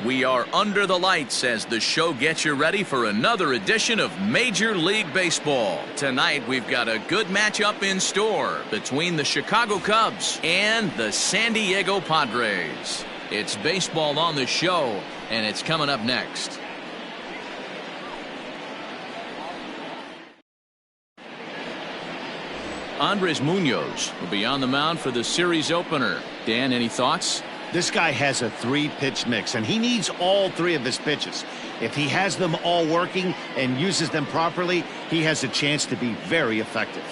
We are under the lights as the show gets you ready for another edition of Major League Baseball. Tonight we've got a good matchup in store between the Chicago Cubs and the San Diego Padres. It's baseball on the show, and it's coming up next. Andres Munoz will be on the mound for the series opener. Dan, any thoughts? This guy has a three-pitch mix, and he needs all three of his pitches. If he has them all working and uses them properly, he has a chance to be very effective.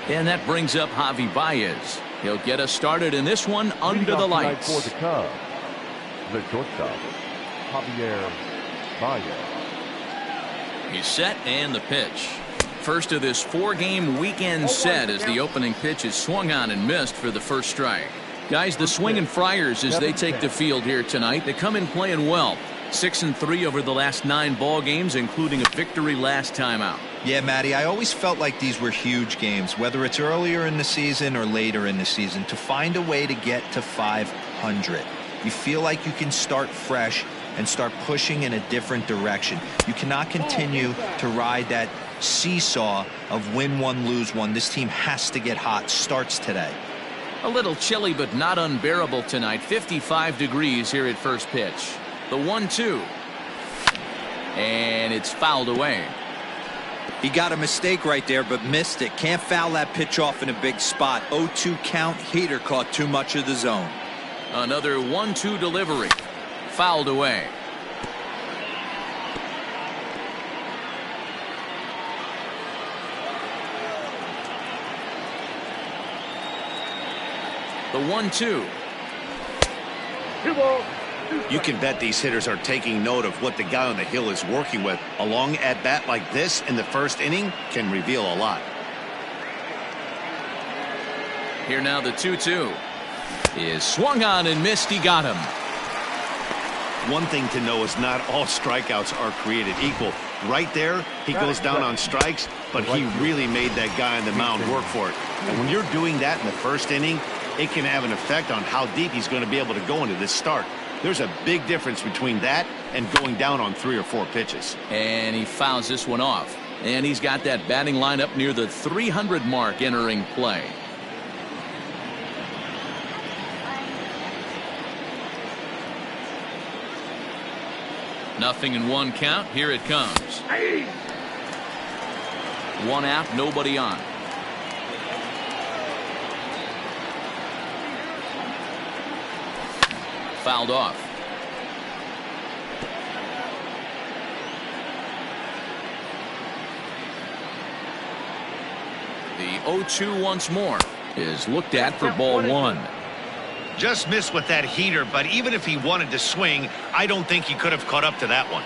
And that brings up Javi Baez. He'll get us started in this one under the lights. For the Cubs, the shortstop, Javier Baez. He's set and the pitch. First of this four-game weekend set as the opening pitch is swung on and missed for the first strike. Guys, the Swinging Friars as they take the field here tonight. They come in playing well. 6-3 over the last 9 ball games, including a victory last time out. Yeah, Matty, I always felt like these were huge games, whether it's earlier in the season or later in the season, to find a way to get to 500. You feel like you can start fresh and start pushing in a different direction. You cannot continue to ride that seesaw of win one, lose one. This team has to get hot. Starts today. A little chilly but not unbearable tonight. 55 degrees here at first pitch. The 1-2. And it's fouled away. He got a mistake right there but missed it. Can't foul that pitch off in a big spot. 0-2 count. Heater caught too much of the zone. Another 1-2 delivery. Fouled away. The 1-2. You can bet these hitters are taking note of what the guy on the hill is working with. A long at-bat like this in the first inning can reveal a lot. Here now the 2-2 is swung on and missed. He got him. One thing to know is not all strikeouts are created equal. Right there, he goes down on strikes, but he really made that guy on the mound work for it. And when you're doing that in the first inning, it can have an effect on how deep he's going to be able to go into this start. There's a big difference between that and going down on 3 or 4 pitches. And he fouls this one off. And he's got that batting line up near the 300 mark entering play. Nothing in one count. Here it comes. One out, nobody on. Fouled off. The 0-2 once more is looked at for ball 1. Just missed with that heater, but even if he wanted to swing, I don't think he could have caught up to that one.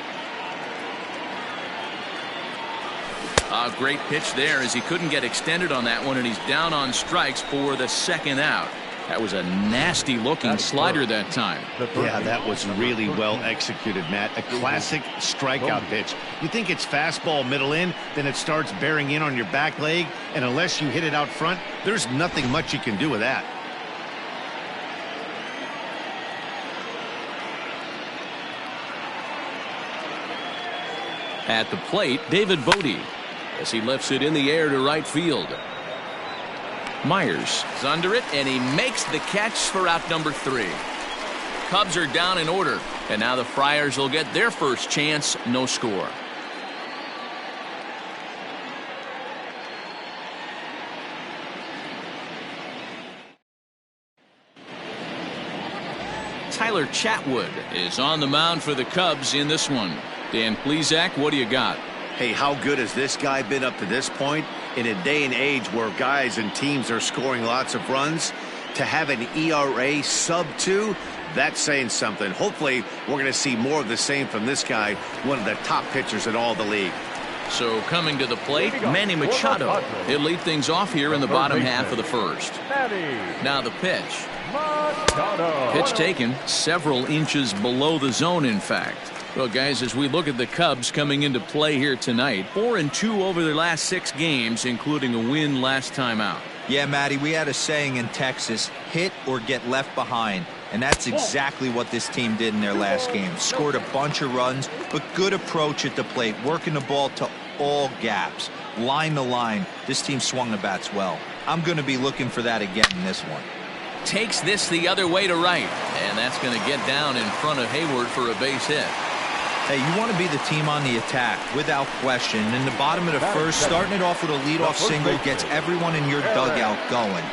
A great pitch there as he couldn't get extended on that one, and he's down on strikes for the second out. That was a nasty looking slider that time. Yeah, that was really well executed, Matt. A classic strikeout pitch. You think it's fastball middle in, then it starts bearing in on your back leg, and unless you hit it out front, there's nothing much you can do with that. At the plate, David Bodie as he lifts it in the air to right field. Myers is under it, and he makes the catch for out number 3. Cubs are down in order, and now the Friars will get their first chance. No score. Tyler Chatwood is on the mound for the Cubs in this one. Dan Plesac, what do you got? Hey, how good has this guy been up to this point? In a day and age where guys and teams are scoring lots of runs, to have an ERA sub-2, that's saying something. Hopefully, we're going to see more of the same from this guy, one of the top pitchers in all the league. So coming to the plate, Manny Machado. He'll lead things off here in the bottom half of the first. Now the pitch. Pitch taken several inches below the zone, in fact. Well, guys, as we look at the Cubs coming into play here tonight, 4-2 over their last 6 games, including a win last time out. Yeah, Matty, we had a saying in Texas, hit or get left behind. And that's exactly what this team did in their last game. Scored a bunch of runs, but good approach at the plate, working the ball to all gaps, line to line. This team swung the bats well. I'm going to be looking for that again in this one. Takes this the other way to right, and that's going to get down in front of Hayward for a base hit. Hey, you want to be the team on the attack, without question. In the bottom of the first, starting it off with a leadoff single gets everyone in your dugout going.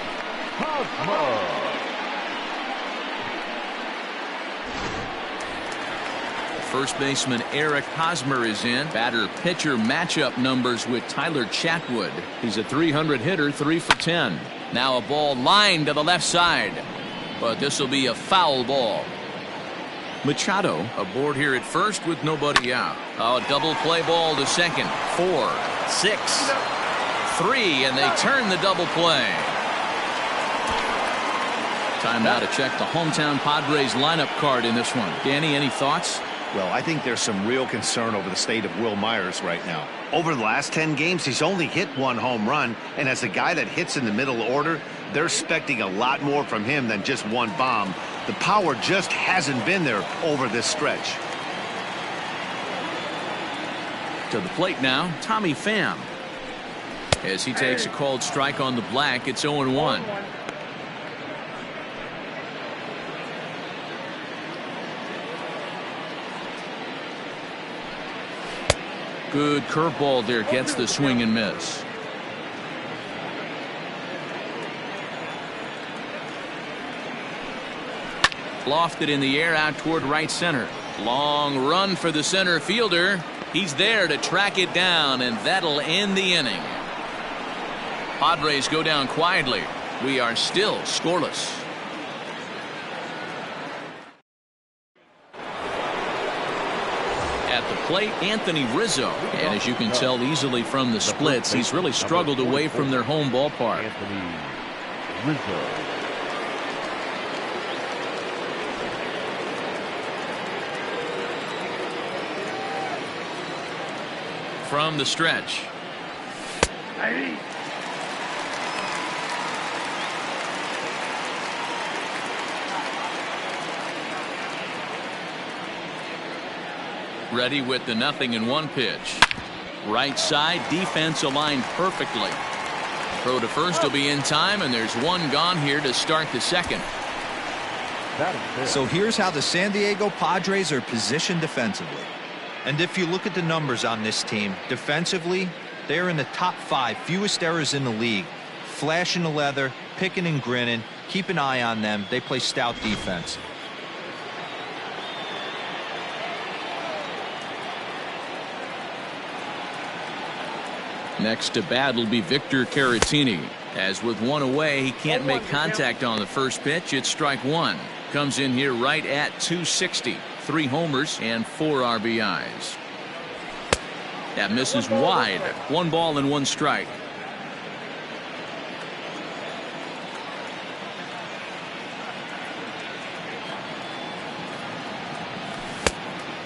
First baseman Eric Hosmer is in. Batter-pitcher matchup numbers with Tyler Chatwood. He's a 300 hitter, 3 for 10. Now a ball lined to the left side, but this will be a foul ball. Machado aboard here at first with nobody out. A double play ball to second. 4, 6, 3, and they turn the double play. Time now to check the hometown Padres lineup card in this one. Danny, any thoughts? Well, I think there's some real concern over the state of Will Myers right now. Over the last 10 games, he's only hit 1 home run, and as a guy that hits in the middle order, they're expecting a lot more from him than just 1 bomb. The power just hasn't been there over this stretch. To the plate now, Tommy Pham. As he takes a called strike on the black, it's 0-1. Good curveball there, gets the swing and miss. Lofted in the air out toward right center. Long run for the center fielder. He's there to track it down, and that'll end the inning. Padres go down quietly. We are still scoreless. At the plate, Anthony Rizzo. And as you can tell easily from the splits, he's really struggled away from their home ballpark. Anthony Rizzo. From the stretch. Ready with the 0-1 pitch. Right side, defense aligned perfectly. Throw to first will be in time, and there's 1 gone here to start the second. So here's how the San Diego Padres are positioned defensively. And if you look at the numbers on this team, defensively, they're in the top 5, fewest errors in the league. Flashing the leather, picking and grinning, keep an eye on them. They play stout defense. Next to bat will be Victor Caratini. As with 1 away, he can't make contact on the first pitch. It's strike 1. Comes in here right at 260. 3 homers and 4 RBIs. That misses wide. 1 ball and 1 strike.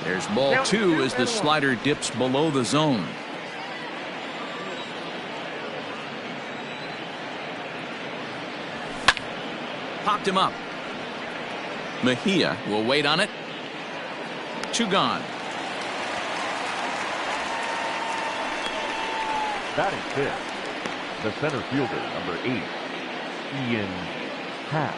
There's ball 2 as the slider dips below the zone. Popped him up. Mejia will wait on it. 2 gone. Batting fifth, the center fielder, number 8, Ian Happ.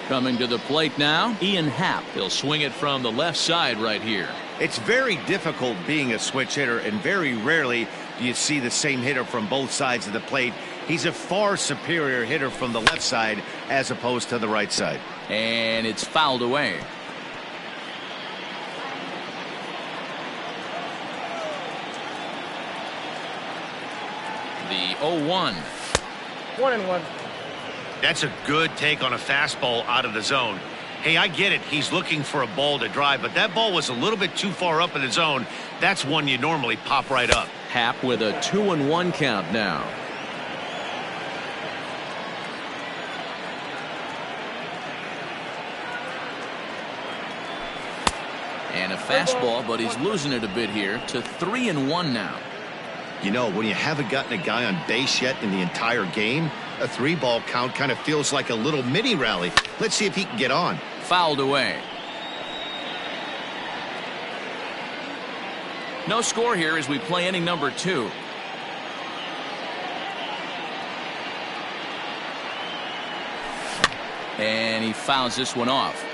Coming to the plate now, Ian Happ. He'll swing it from the left side right here. It's very difficult being a switch hitter, and very rarely do you see the same hitter from both sides of the plate. He's a far superior hitter from the left side as opposed to the right side. And it's fouled away. The 0-1. 1-1. That's a good take on a fastball out of the zone. Hey, I get it. He's looking for a ball to drive, but that ball was a little bit too far up in the zone. That's one you normally pop right up. Happ with a 2-1 count now. And a fastball, but he's losing it a bit here to 3-1 now. You know, when you haven't gotten a guy on base yet in the entire game, A 3-ball count kind of feels like a little mini rally. Let's see if he can get on. Fouled away. No score here as we play inning number 2. And he fouls this one off.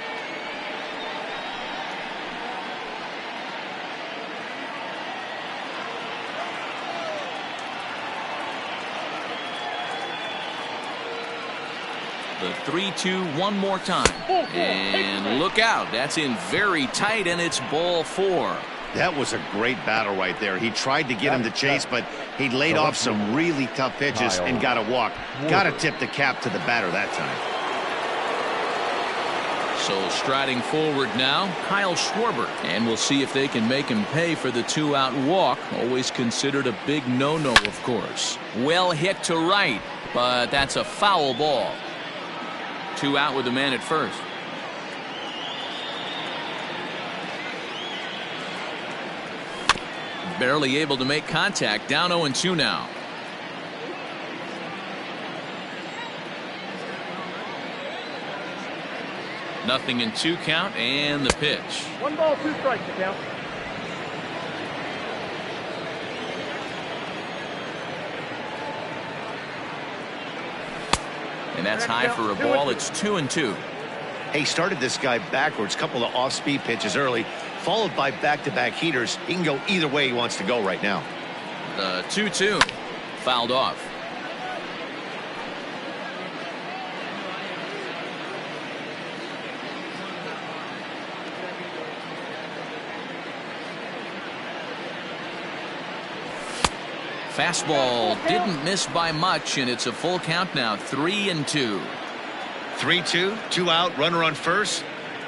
The 3-2 one more time. And look out. That's in very tight, and it's ball 4. That was a great battle right there. He tried to get him to chase, but he laid off some really tough pitches and got a walk. Got to tip the cap to the batter that time. So striding forward now, Kyle Schwarber. And we'll see if they can make him pay for the 2-out walk. Always considered a big no-no, of course. Well hit to right, but that's a foul ball. 2 out with the man at first. Barely able to make contact. Down 0-2 now. Nothing in 2 count, and the pitch. 1 ball, 2 strikes to count. And that's high for a ball. It's 2-2. He started this guy backwards. Couple of off-speed pitches early, followed by back-to-back heaters. He can go either way he wants to go right now. The 2-2 fouled off. Fastball didn't miss by much, and it's a full count now. 3-2. 3-2, 2 out, runner on first.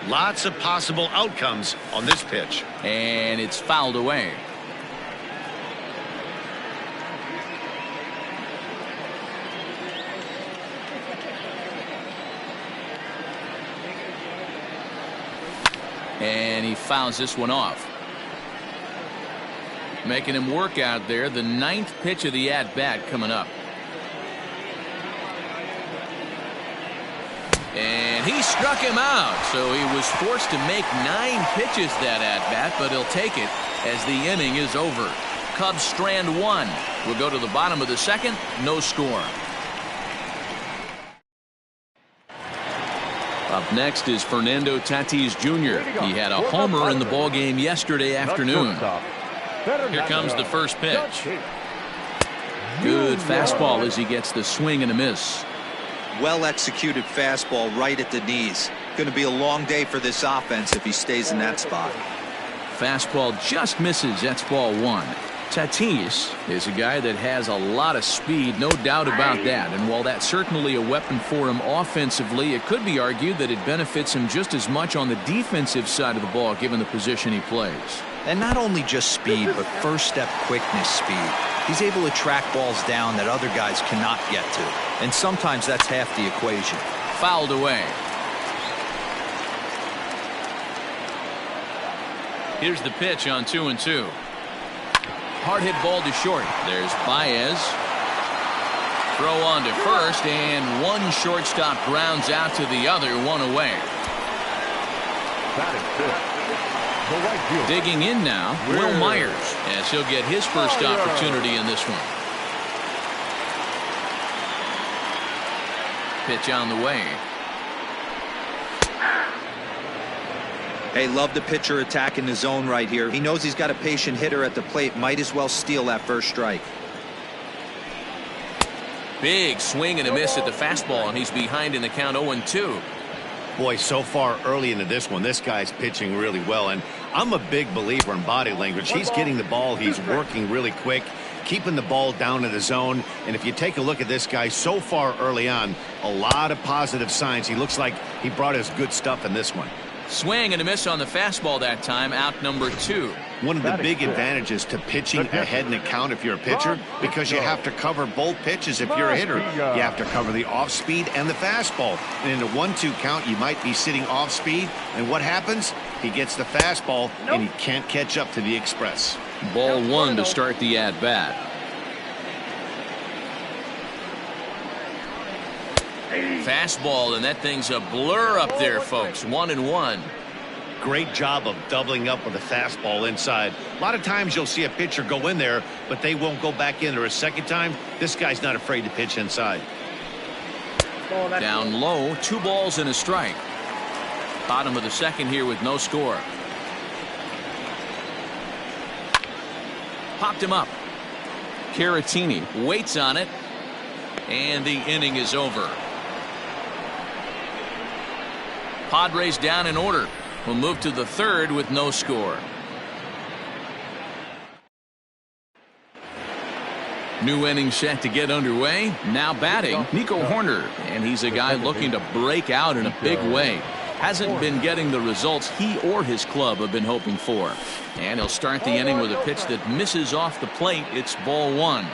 Lots of possible outcomes on this pitch. And it's fouled away. And he fouls this one off. Making him work out there. The 9th pitch of the at-bat coming up. And he struck him out, so he was forced to make 9 pitches that at-bat, but he'll take it as the inning is over. Cubs strand 1. We'll go to the bottom of the 2nd. No score. Up next is Fernando Tatis Jr. He had a homer in the ballgame yesterday afternoon. Here comes the first pitch. Good fastball as he gets the swing and a miss. Well executed fastball right at the knees. Going to be a long day for this offense if he stays in that spot. Fastball just misses. That's ball 1. Tatis is a guy that has a lot of speed, no doubt about that. And while that's certainly a weapon for him offensively, it could be argued that it benefits him just as much on the defensive side of the ball given the position he plays. And not only just speed, but first step quickness speed. He's able to track balls down that other guys cannot get to. And sometimes that's half the equation. Fouled away. Here's the pitch on 2-2. Hard hit ball to short. There's Baez. Throw on to first, and one shortstop grounds out to the other, 1 away. Digging in now, Will Myers, as he'll get his first opportunity in this one. Pitch on the way. Hey, love the pitcher attacking the zone right here. He knows he's got a patient hitter at the plate. Might as well steal that first strike. Big swing and a miss at the fastball, and he's behind in the count 0-2. Boy, so far early into this one, this guy's pitching really well, and I'm a big believer in body language. He's getting the ball, he's working really quick, keeping the ball down in the zone, and if you take a look at this guy so far early on, a lot of positive signs. He looks like he brought his good stuff in this one. Swing and a miss on the fastball that time, out number 2. One of the big advantages to pitching ahead in the count if you're a pitcher, because you have to cover both pitches if you're a hitter. You have to cover the off speed and the fastball. And in a 1-2 count, you might be sitting off speed. And what happens? He gets the fastball, and he can't catch up to the express. Ball 1 to start the at-bat. Fastball, and that thing's a blur up there, folks. 1-1. Great job of doubling up with a fastball inside. A lot of times you'll see a pitcher go in there, but they won't go back in there a second time. This guy's not afraid to pitch inside. Down low, 2 balls and a strike. Bottom of the second here with no score. Popped him up. Caratini waits on it, and the inning is over. Padres down in order. We'll move to the third with no score. New inning set to get underway. Now batting, Nico Horner, and he's a guy looking to break out in a big way. Hasn't been getting the results he or his club have been hoping for. And he'll start the inning with a pitch that misses off the plate. It's ball 1.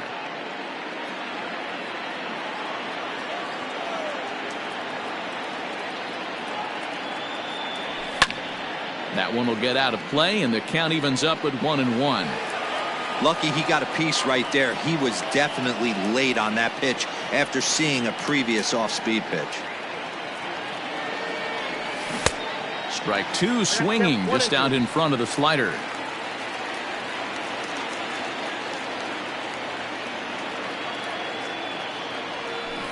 That one will get out of play, and the count evens up at 1-1. Lucky he got a piece right there. He was definitely late on that pitch after seeing a previous off-speed pitch. Strike 2, swinging just out in front of the slider.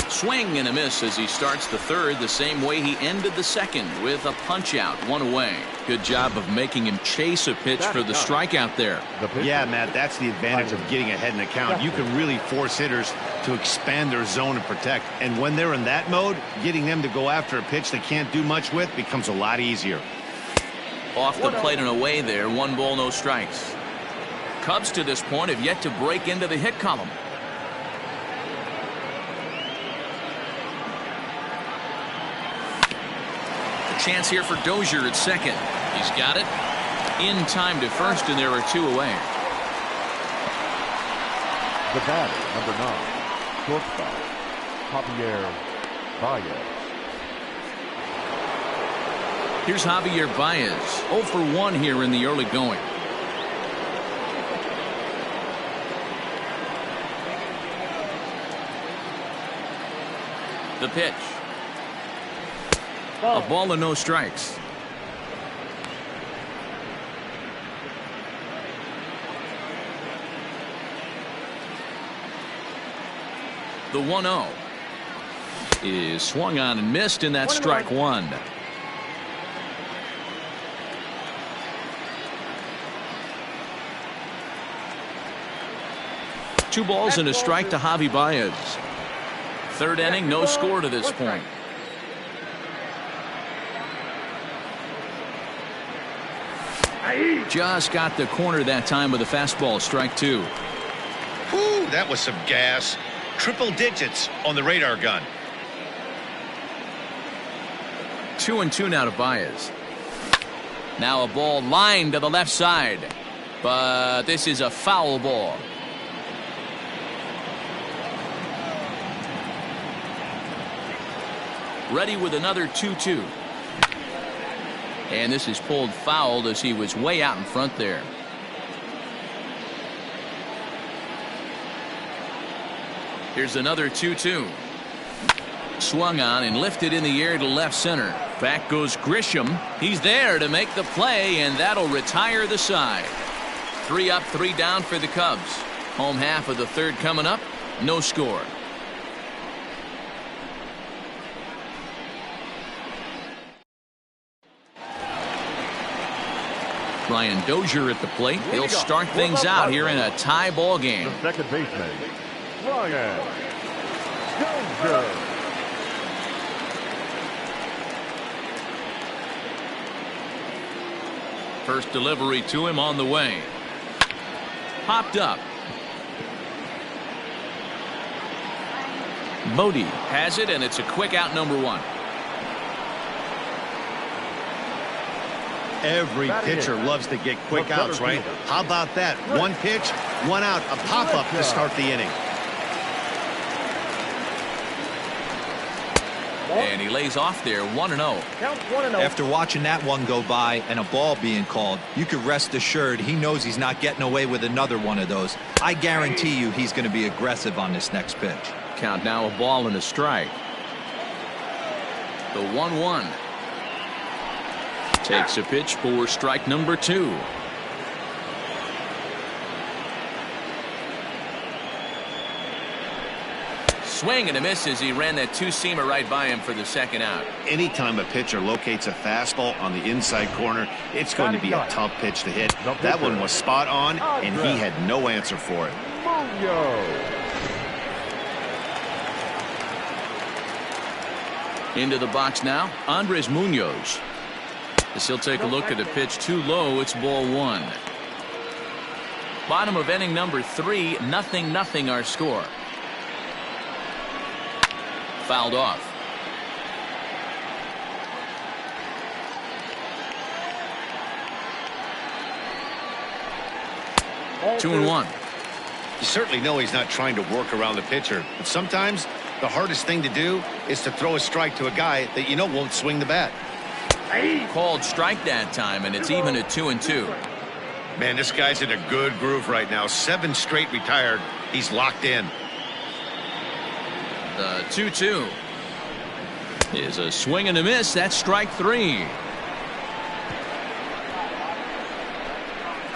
Swing and a miss as he starts the third the same way he ended the second, with a punch out, 1 away. Good job of making him chase a pitch for the strikeout there. Yeah, Matt, that's the advantage of getting ahead in the count. You can really force hitters to expand their zone and protect. And when they're in that mode, getting them to go after a pitch they can't do much with becomes a lot easier. Off the plate and away there, 1 ball, no strikes. Cubs to this point have yet to break into the hit column. Chance here for Dozier at second. He's got it in time to first, and there are 2 away. The batter, number 9, shortstop, Javier Baez. Here's Javier Baez, 0 for 1 here in the early going. The pitch. A ball and no strikes. The 1-0 is swung on and missed, and that's strike 1. Two balls and a strike to Javi Baez. Third inning, no score to this point. Just got the corner that time with a fastball, strike 2. Whew, that was some gas. Triple digits on the radar gun. 2-2 now to Baez. Now a ball lined to the left side, but this is a foul ball. Ready with another 2-2. And this is pulled foul as he was way out in front there. Here's another 2-2. Swung on and lifted in the air to left center. Back goes Grisham. He's there to make the play, and that'll retire the side. 3 up, 3 down for the Cubs. Home half of the third coming up. No score. Brian Dozier at the plate. He'll start things out here in a tie ball game. The second baseman, Brian Dozier. First delivery to him on the way. Popped up. Bodie has it, and it's a quick out, number 1. Every pitcher loves to get quick outs, right? How about that? 1 pitch, 1 out, a pop-up to start the inning. And he lays off there, 1-0. After watching that one go by and a ball being called, you could rest assured he knows he's not getting away with another one of those. I guarantee you he's going to be aggressive on this next pitch. Count now, a ball and a strike. The 1-1. Takes a pitch for strike number 2. Swing and a miss as he ran that two-seamer right by him for the second out. Anytime a pitcher locates a fastball on the inside corner, it's going to be a tough pitch to hit. That one was spot on, and he had no answer for it. Into the box now, Andres Munoz. As he'll take a look at the pitch too low, it's ball 1. Bottom of inning number 3, 0-0 our score. Fouled off. 2-1. You certainly know he's not trying to work around the pitcher, but sometimes the hardest thing to do is to throw a strike to a guy that you know won't swing the bat. Called strike that time, and it's even at 2-2. Man, this guy's in a good groove right now. 7 straight retired. He's locked in. The 2-2 is a swing and a miss. That's strike 3.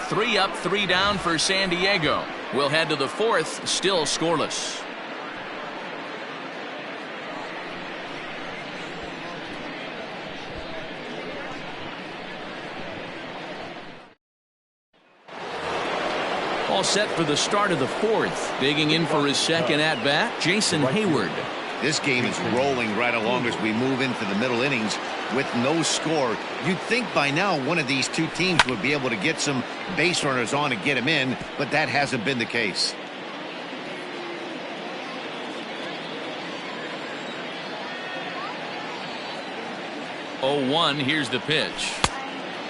3 up, 3 down for San Diego. We'll head to the 4th, still scoreless. All set for the start of the 4th. Digging in for his second at-bat, Jason Hayward. This game is rolling right along as we move into the middle innings with no score. You'd think by now one of these two teams would be able to get some base runners on and get them in, but that hasn't been the case. Oh, 1, here's the pitch.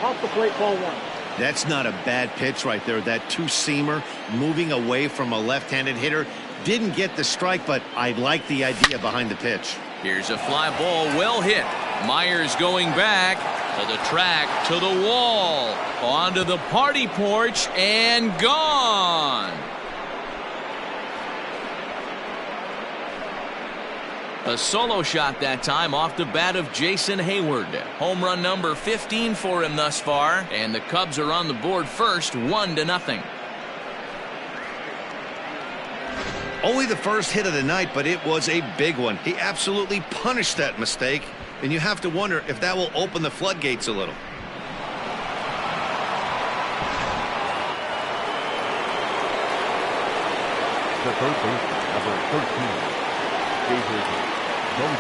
Off the plate, ball 1. That's not a bad pitch right there. That two-seamer moving away from a left-handed hitter. Didn't get the strike, but I like the idea behind the pitch. Here's a fly ball, well hit. Myers going back to the track, to the wall, onto the party porch, and gone. A solo shot that time off the bat of Jason Hayward. Home run number 15 for him thus far, and the Cubs are on the board first, 1-0. Only the first hit of the night, but it was a big one. He absolutely punished that mistake, and you have to wonder if that will open the floodgates a little. The third baseman, number 13, David.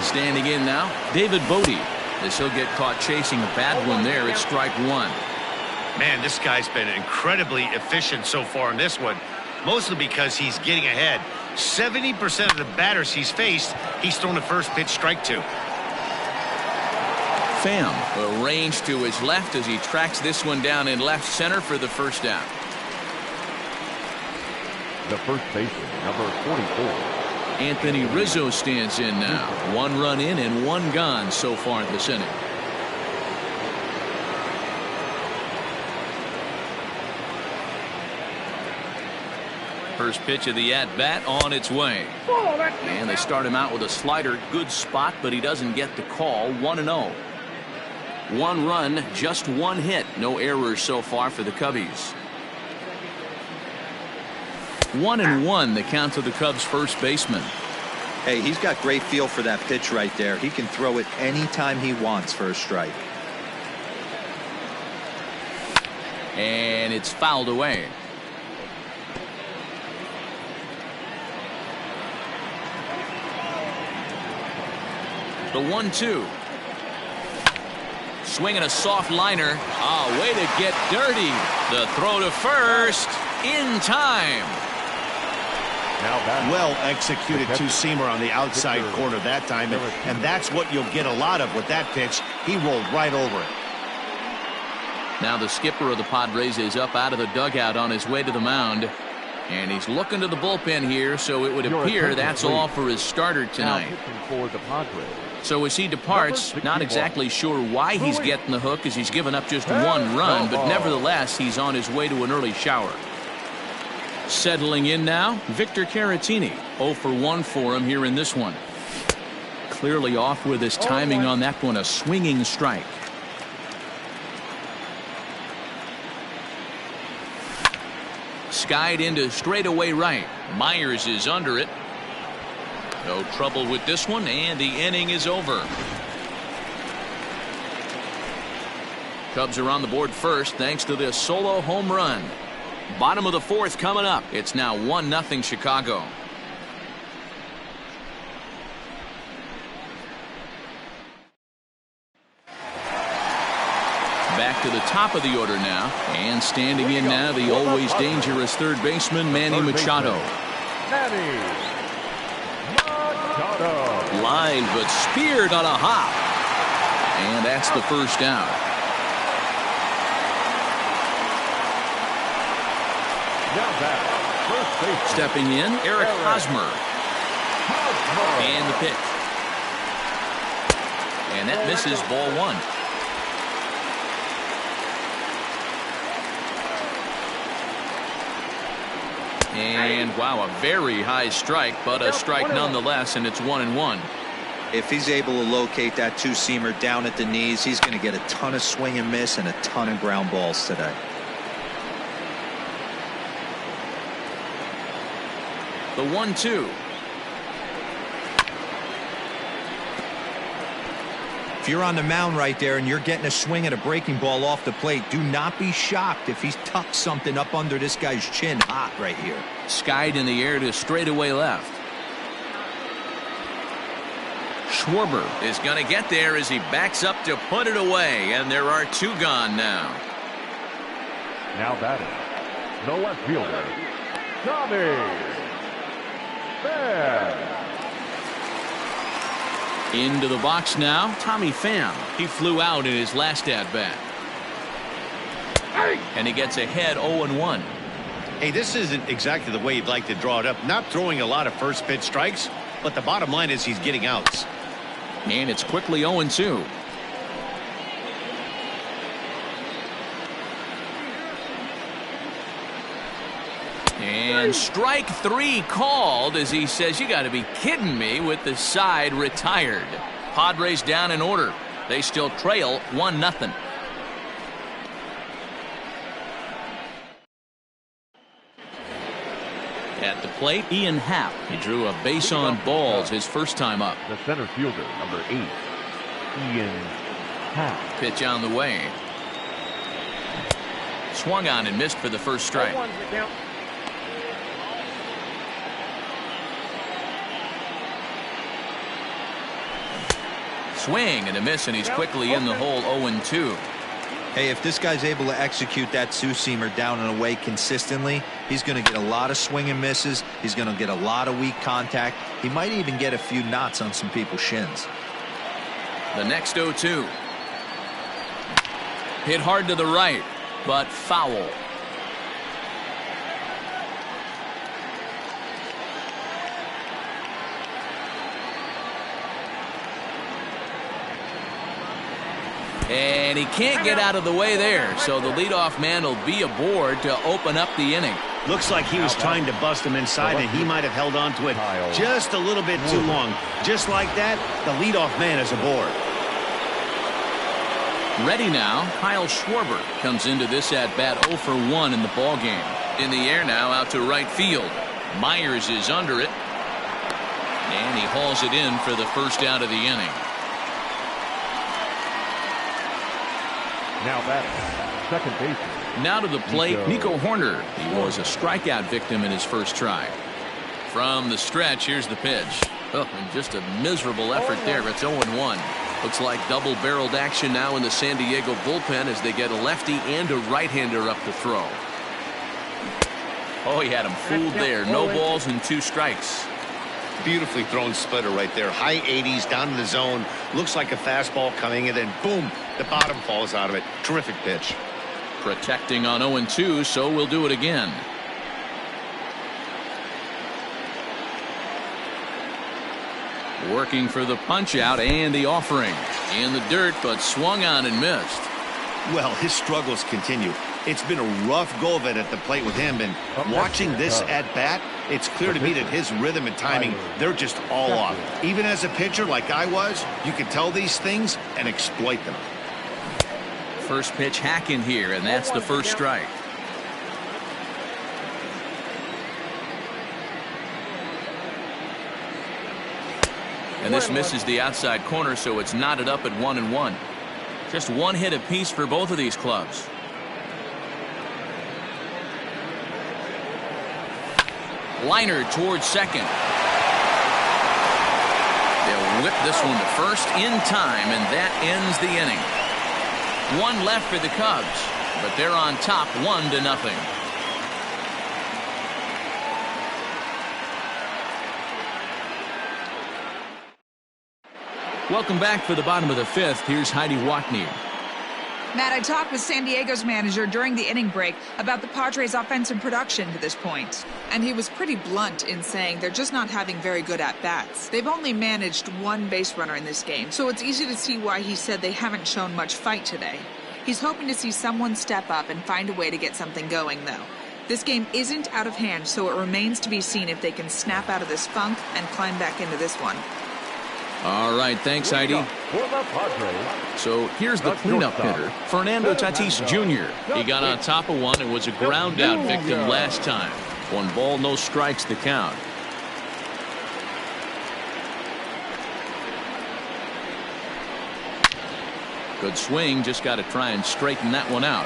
Standing in now, David Bodie. As he'll get caught chasing a bad one there at strike 1. Man, this guy's been incredibly efficient so far in this one, mostly because he's getting ahead. 70% of the batters he's faced, he's thrown the first pitch strike to. Pham arranged to his left as he tracks this one down in left center for the first out. The first baseman, number 44. Anthony Rizzo stands in now. 1 run in and 1 gone so far this inning. First pitch of the at-bat on its way. And they start him out with a slider. Good spot, but he doesn't get the call. 1-0. 1 run, just 1 hit. No errors so far for the Cubbies. 1-1 the count to the Cubs first baseman. Hey, he's got great feel for that pitch right there. He can throw it anytime he wants for a strike. And it's fouled away. The 1-2. Swinging a soft liner. Way to get dirty. The throw to first in time. Well executed two-seamer on the outside corner that time, and that's what you'll get a lot of with that pitch. He rolled right over it. Now the skipper of the Padres is up out of the dugout on his way to the mound, and he's looking to the bullpen here, so it would appear that's all for his starter tonight. So as he departs, not exactly sure why he's getting the hook, as he's given up just 1 run, but nevertheless he's on his way to an early shower. Settling in now, Victor Caratini. 0 for 1 for him here in this one. clearly off with his timing on that one. A swinging strike. Skied into straightaway right. Myers is under it. No trouble with this one, and the inning is over. Cubs are on the board first thanks to this solo home run. Bottom of the fourth coming up. It's now 1-0 Chicago. Back to the top of the order now, and standing in now the always dangerous third baseman Manny Machado. Line but speared on a hop, and that's the first out. Stepping in, Eric Hosmer. And the pitch. And that misses, ball one. And wow, a very high strike, but a strike nonetheless, and it's 1-1. If he's able to locate that two-seamer down at the knees, he's going to get a ton of swing and miss and a ton of ground balls today. The 1-2. If you're on the mound right there and you're getting a swing at a breaking ball off the plate, do not be shocked if he's tucked something up under this guy's chin hot right here. Skied in the air to straightaway left. Schwarber is going to get there as he backs up to put it away, and there are two gone now. Now batting, the left fielder, Tommy Pham. Into the box now, Tommy Pham. He flew out in his last at-bat. And he gets ahead 0-1. Hey, this isn't exactly the way you'd like to draw it up. Not throwing a lot of first pitch strikes, but the bottom line is he's getting outs. And it's quickly 0-2. And strike three called as he says, you got to be kidding me, with the side retired. Padres down in order. They still trail 1-0. At the plate, Ian Happ. He drew a base on balls his first time up. The center fielder, number 8, Ian Happ. Pitch on the way. Swung on and missed for the first strike. Swing and a miss, and he's quickly in the hole. 0-2. Hey, if this guy's able to execute that two-seamer down and away consistently, he's going to get a lot of swing and misses. He's going to get a lot of weak contact. He might even get a few knots on some people's shins. The next 0-2. Hit hard to the right, but foul. And he can't get out of the way there, so the leadoff man will be aboard to open up the inning. Looks like he was trying to bust him inside, and he might have held on to it just a little bit too long. Just like that, the leadoff man is aboard. Ready now, Kyle Schwarber comes into this at-bat 0 for 1 in the ballgame. In the air now, out to right field. Myers is under it, and he hauls it in for the first out of the inning. Now batting, second baseman. Now to the plate, Nico Horner. He was a strikeout victim in his first try. From the stretch, here's the pitch. Oh, and just a miserable effort there. It's 0-1. Looks like double-barreled action now in the San Diego bullpen as they get a lefty and a right-hander up to throw. Oh, he had him fooled there. No balls and 2 strikes. Beautifully thrown splitter right there. High 80s down in the zone. Looks like a fastball coming, and then boom, the bottom falls out of it. Terrific pitch. Protecting on 0-2, so we'll do it again. Working for the punch out and the offering. In the dirt, but swung on and missed. Well, his struggles continue. It's been a rough go of it at the plate with him, and watching this at bat, it's clear to me that his rhythm and timing, they're just all off. Even as a pitcher like I was, you can tell these things and exploit them. First pitch hack in here, and that's the first strike. And this misses the outside corner, so it's knotted up at 1-1. Just one hit apiece for both of these clubs. Liner towards second. They'll whip this one to first in time, and that ends the inning. One left for the Cubs, but they're on top 1-0. Welcome back for the bottom of the fifth. Here's Heidi Watney. Matt, I talked with San Diego's manager during the inning break about the Padres' offensive production to this point. And he was pretty blunt in saying they're just not having very good at-bats. They've only managed one base runner in this game, so it's easy to see why he said they haven't shown much fight today. He's hoping to see someone step up and find a way to get something going, though. This game isn't out of hand, so it remains to be seen if they can snap out of this funk and climb back into this one. All right, thanks, Heidi. So here's the cleanup hitter, Fernando Tatis Jr. He got on top of one and was a ground out victim last time. 1 ball, no strikes the count. Good swing, just got to try and straighten that one out.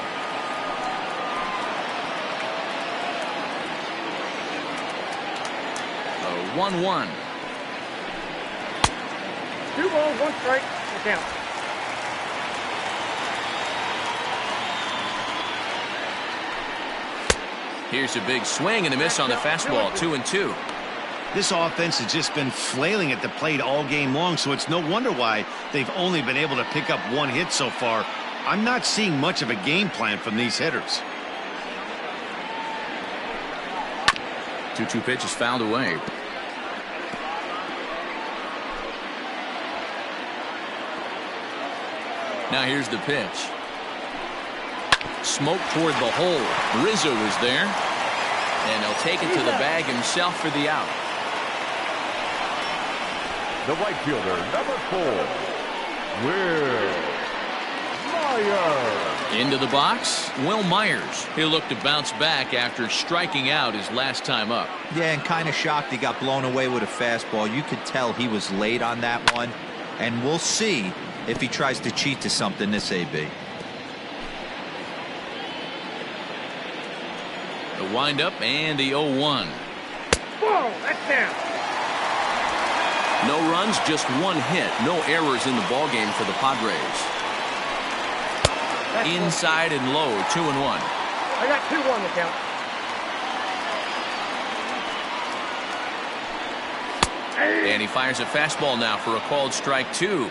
A 1-1. 2 balls, 1 strike, the count. Here's a big swing and a miss on the fastball. 2-2. This offense has just been flailing at the plate all game long, so it's no wonder why they've only been able to pick up 1 hit so far. I'm not seeing much of a game plan from these hitters. 2-2 pitch is fouled away. Now here's the pitch. Smoke toward the hole. Rizzo is there. And he'll take it to the bag himself for the out. The right fielder, number 4, Will Myers. Into the box, Will Myers. He'll look to bounce back after striking out his last time up. Yeah, and kind of shocked he got blown away with a fastball. You could tell he was late on that one. And we'll see if he tries to cheat to something this AB. The windup and the 0-1. Whoa, that's down. No runs, just 1 hit. No errors in the ballgame for the Padres. Inside and low, 2-1. I got 2-1 the count. And he fires a fastball now for a called strike 2.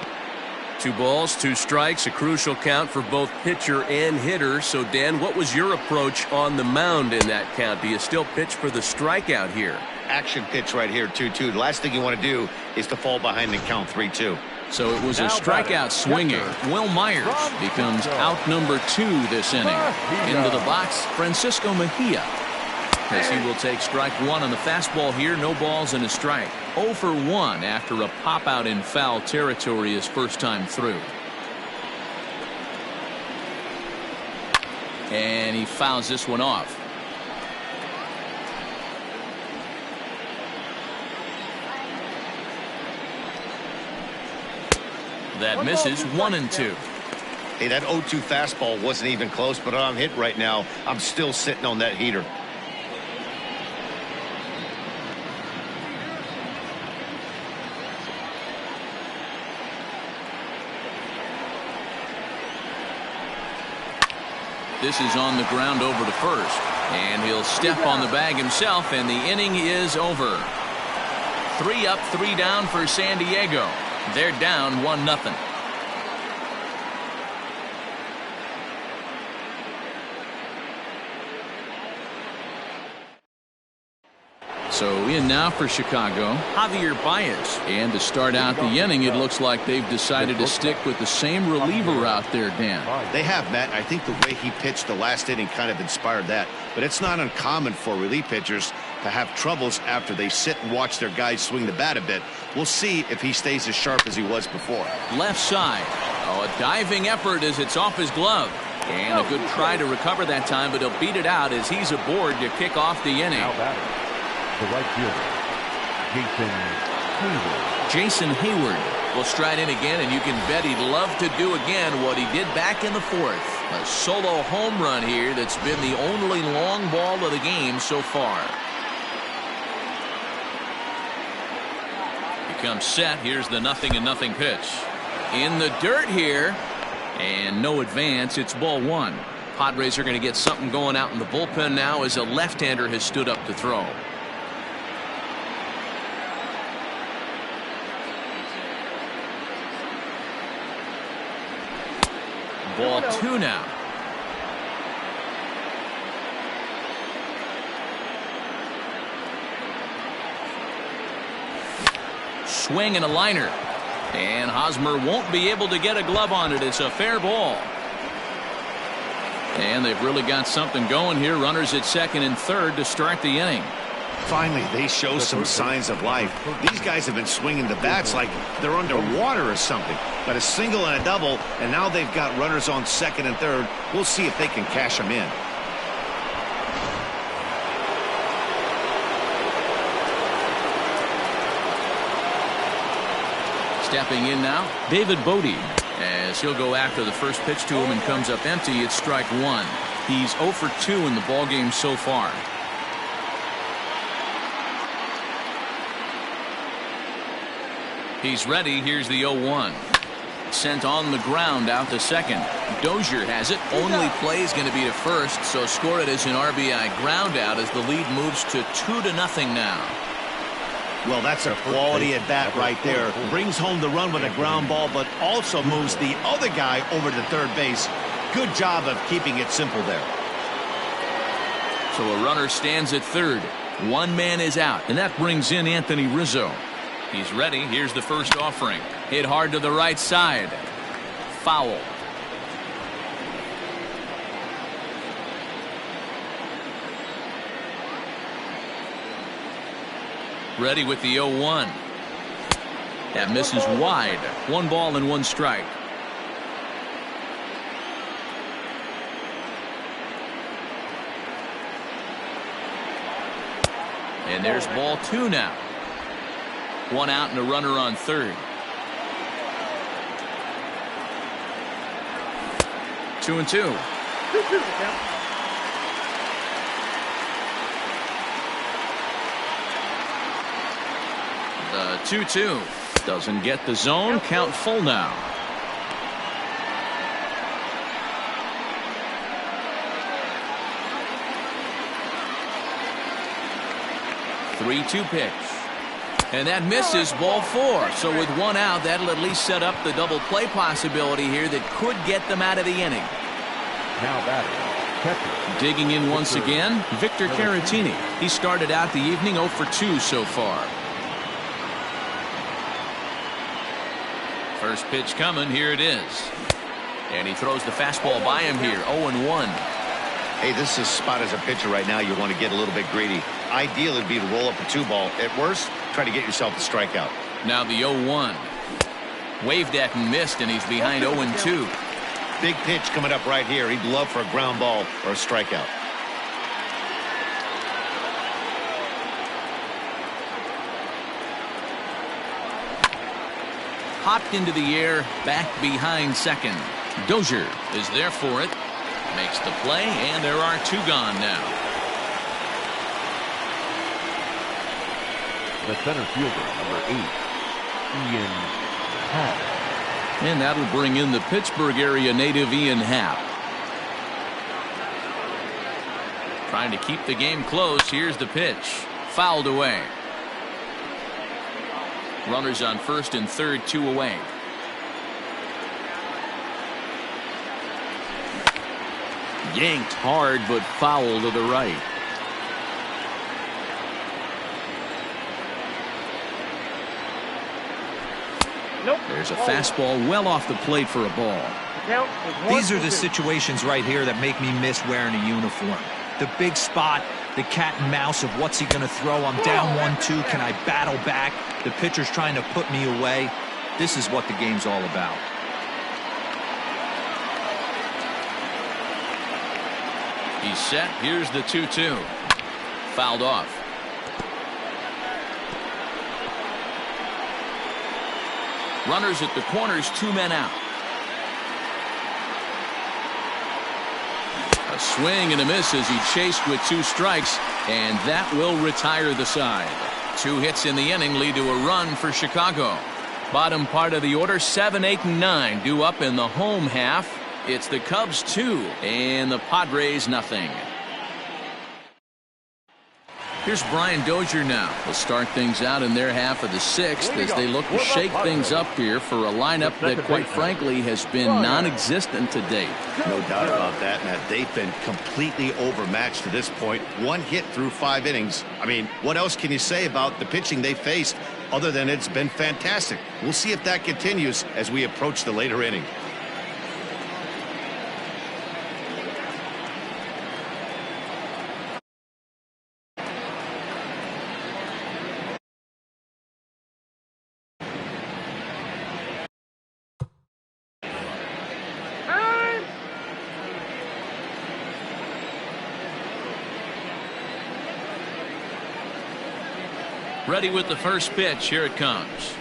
2 balls, 2 strikes, a crucial count for both pitcher and hitter. So, Dan, what was your approach on the mound in that count? Do you still pitch for the strikeout here? Action pitch right here, 2-2. The last thing you want to do is to fall behind and count 3-2. So it was a strikeout swinging. Will Myers becomes out number 2 this inning. Into the box, Francisco Mejia, as he will take strike 1 on the fastball here. No balls and a strike. 0 for 1 after a pop out in foul territory his first time through. And he fouls this one off. That misses. 1-2. Hey, that 0-2 fastball wasn't even close, but I'm hit right now. I'm still sitting on that heater. This is on the ground over to first. And he'll step on the bag himself, and the inning is over. 3 up, 3 down for San Diego. They're down 1-0. So in now for Chicago, Javier Baez. And to start out the inning, it looks like they've decided to stick with the same reliever out there, Dan. They have, Matt. I think the way he pitched the last inning kind of inspired that. But it's not uncommon for relief pitchers to have troubles after they sit and watch their guys swing the bat a bit. We'll see if he stays as sharp as he was before. Left side. Oh, a diving effort as it's off his glove. And a good try to recover that time, but he'll beat it out as he's aboard to kick off the inning. Now batting, the right fielder, Jason Hayward will stride in again, and you can bet he'd love to do again what he did back in the fourth. A solo home run here that's been the only long ball of the game so far. He comes set. Here's the 0-0 pitch. In the dirt here. And no advance. It's ball one. Padres are going to get something going out in the bullpen now as a left-hander has stood up to throw. Ball two now. Swing and a liner. And Hosmer won't be able to get a glove on it. It's a fair ball. And they've really got something going here. Runners at second and third to start the inning. Finally, they show some signs of life. These guys have been swinging the bats like they're underwater or something. But a single and a double, and now they've got runners on second and third. We'll see if they can cash them in. Stepping in now, David Bodie, as he'll go after the first pitch to him and comes up empty. It's strike one. He's 0 for 2 in the ballgame so far. He's ready. Here's the 0-1. Sent on the ground out to second. Dozier has it. Only play is going to be to first, so score it as an RBI ground out as the lead moves to 2-0 now. Well, that's a quality at bat right there. Brings home the run with a ground ball, but also moves the other guy over to third base. Good job of keeping it simple there. So a runner stands at third. One man is out, and that brings in Anthony Rizzo. He's ready. Here's the first offering. Hit hard to the right side. Foul. Ready with the 0-1. That misses wide. 1 ball and 1 strike. And there's ball 2 now. 1 out and a runner on third. 2-2. 2-2. The 2-2 doesn't get the zone. Count full now. Three-two pitch. And that misses, ball 4. So with 1 out, that'll at least set up the double play possibility here that could get them out of the inning. Now batting, catcher. Digging in once again, Victor Caratini. He started out the evening 0 for 2 so far. First pitch coming. Here it is. And he throws the fastball by him here. 0-1. Hey, this is a spot as a pitcher right now. You want to get a little bit greedy. Ideal would be to roll up a 2-ball. At worst, try to get yourself a strikeout. Now the 0-1. Waved at and missed, and he's behind 0-2. Big pitch coming up right here. He'd love for a ground ball or a strikeout. Hopped into the air, back behind second. Dozier is there for it. Makes the play, and there are 2 gone now. The center fielder, number 8, Ian Happ. And that'll bring in the Pittsburgh area native Ian Happ. Trying to keep the game close. Here's the pitch. Fouled away. Runners on first and third, 2 away. Yanked hard, but foul to the right. There's a fastball well off the plate for a ball. Count is 1 These are the and 2. situations right here that make me miss wearing a uniform. The big spot, the cat and mouse of what's he going to throw. I'm down 1-2. Can I battle back? The pitcher's trying to put me away. This is what the game's all about. He's set. Here's the 2-2. Fouled off. Runners at the corners, 2 men out. A swing and a miss as he chased with 2 strikes, and that will retire the side. 2 hits in the inning lead to a run for Chicago. Bottom part of the order, 7, 8, and 9 due up in the home half. It's the Cubs 2 and the Padres nothing. Here's Brian Dozier now. They'll start things out in their half of the 6th as they look to shake things up here for a lineup that, quite frankly, has been non-existent to date. No doubt about that, Matt. They've been completely overmatched to this point. 1 hit through 5 innings. I mean, what else can you say about the pitching they faced other than it's been fantastic? We'll see if that continues as we approach the later inning. Ready with the first pitch. Here it comes.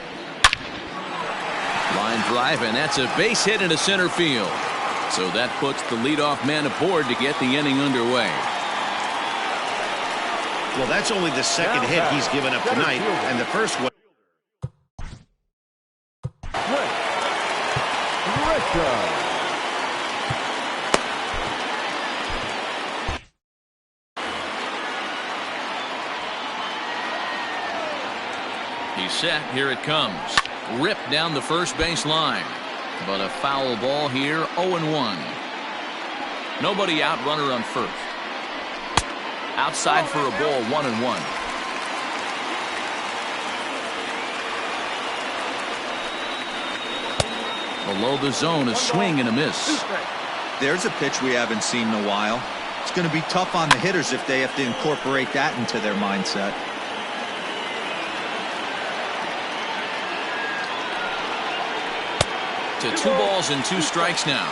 Line drive, and that's a base hit into center field. So that puts the leadoff man aboard to get the inning underway. Well, that's only the second hit he's given up tonight, and the first one. He's set. Here it comes. Ripped down the first base line. But a foul ball here. 0-1. Nobody out. Runner on first. Outside for a ball. 1-1. Below the zone, a swing and a miss. There's a pitch we haven't seen in a while. It's going to be tough on the hitters if they have to incorporate that into their mindset. To 2 balls and 2 strikes now.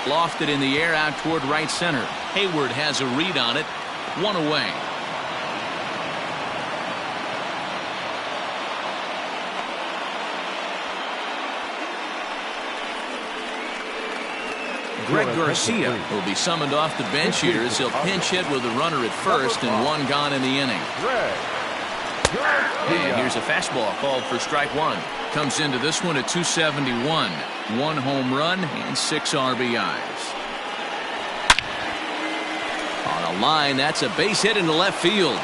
Lofted in the air out toward right center. Hayward has a read on it. 1 away. Greg Garcia will be summoned off the bench here as he'll pinch hit with a runner at first and 1 gone in the inning. And here's a fastball called for strike 1. Comes into this one at 271. 1 home run and 6 RBIs. On a line, that's a base hit into left field.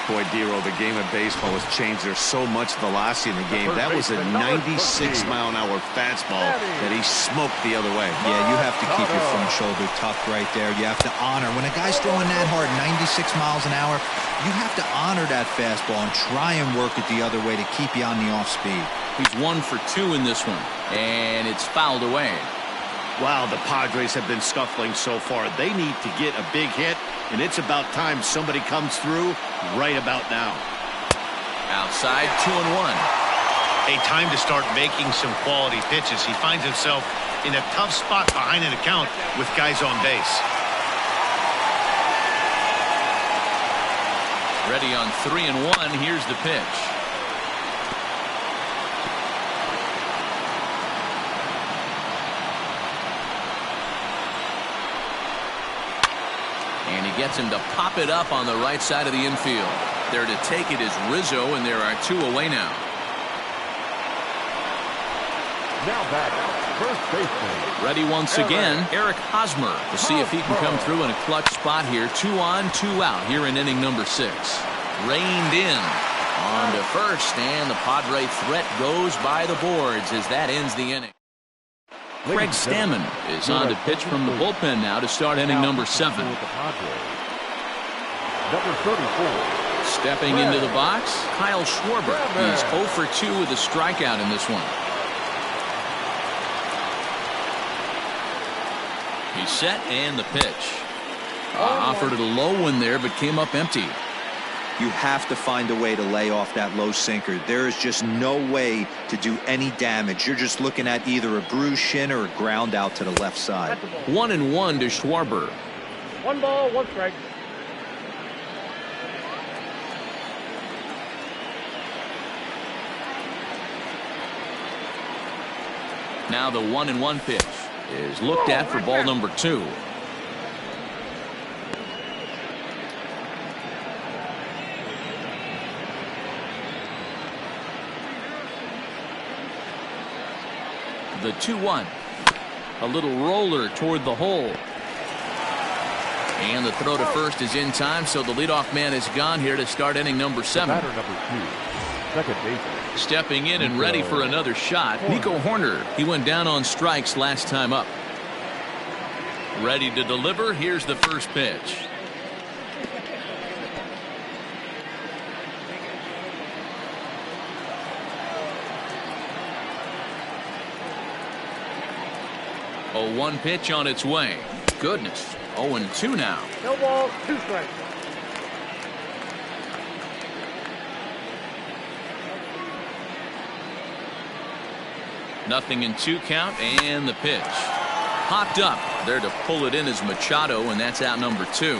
Boy, Dero, the game of baseball has changed. There's so much velocity in the game. That was a 96-mile-an-hour fastball that he smoked the other way. Yeah, you have to keep your front shoulder tucked right there. You have to honor. When a guy's throwing that hard, 96 miles an hour, you have to honor that fastball and try and work it the other way to keep you on the off speed. He's 1 for 2 in this one, and it's fouled away. Wow, the Padres have been scuffling so far. They need to get a big hit, and it's about time somebody comes through right about now. Outside, 2-1. A time to start making some quality pitches. He finds himself in a tough spot behind an account with guys on base. Ready on 3-1. Here's the pitch. And he gets him to pop it up on the right side of the infield. There to take it is Rizzo, and there are 2 away now. Now back, first baseman. Ready once again, Eric Hosmer. To see if he can come through in a clutch spot here. 2 on, 2 out here in inning number 6. Reined in. On to first, and the Padre threat goes by the boards as that ends the inning. Craig Stammen is on to pitch from the bullpen now to start inning number 7. Number 34. Stepping into the box, Kyle Schwarber. He's 0 for 2 with a strikeout in this one. He's set and the pitch. Offered it a low one there, but came up empty. You have to find a way to lay off that low sinker. There is just no way to do any damage. You're just looking at either a bruised shin or a ground out to the left side. 1-1 to Schwarber. 1 ball, 1 strike. Now the 1-1 pitch is looked at for ball number 2. The 2-1. A little roller toward the hole. And the throw to first is in time, so the leadoff man is gone here to start inning number 7. Batter number 2, second baseman. Stepping in and ready for another shot, Nico Horner. He went down on strikes last time up. Ready to deliver. Here's the first pitch. A 1 pitch on its way. Goodness. 0-2 now. No balls, 2 strikes. Nothing in 2 count and the pitch. Popped up. There to pull it in is Machado, and that's out number 2.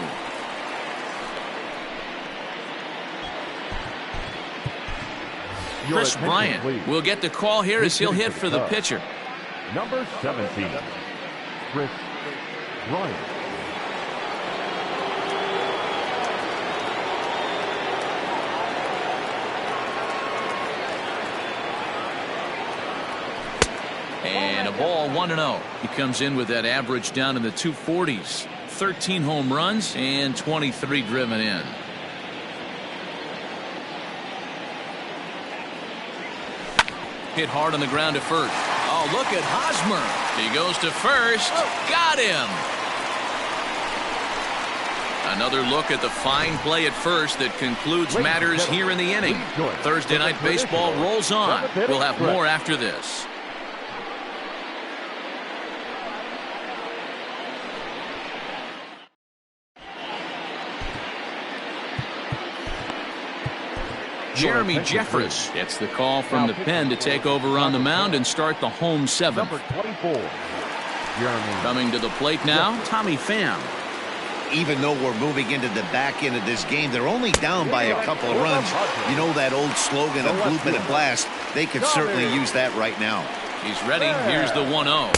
Chris Bryant will get the call here as he'll hit for the pitcher. Number 17, Chris Bryant. And a ball, 1-0. He comes in with that average down in the 240s. 13 home runs and 23 driven in. Hit hard on the ground to first. Oh, look at Hosmer. He goes to first. Got him. Another look at the fine play at first that concludes matters here in the inning. Thursday Night Baseball rolls on. We'll have more after this. Jeremy Jeffress gets the call from the pen to take over on the mound and start the home 7th. Number 24, Jeremy. Coming to the plate now, Tommy Pham. Even though we're moving into the back end of this game, they're only down by a couple of runs. You know that old slogan of bloop and a blast? They could certainly use that right now. He's ready. Here's the 1-0.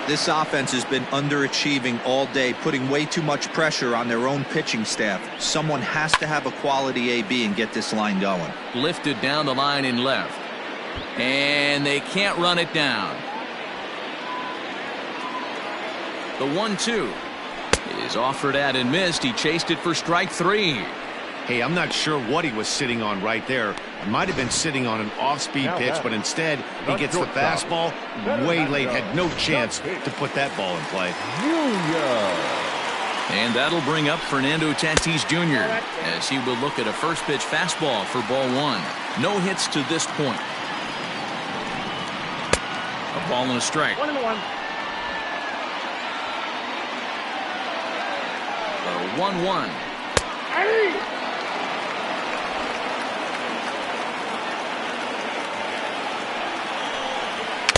This offense has been underachieving all day, putting way too much pressure on their own pitching staff. Someone has to have a quality AB and get this line going. Lifted down the line in left. And they can't run it down. The 1-2 is offered at and missed. He chased it for strike 3. Hey, I'm not sure what he was sitting on right there. It might have been sitting on an off-speed pitch, but instead he gets the fastball way late. Had no chance to put that ball in play. And that'll bring up Fernando Tatis Jr. as he will look at a first pitch fastball for ball 1. No hits to this point. A ball and a strike. 1-1. 1-1.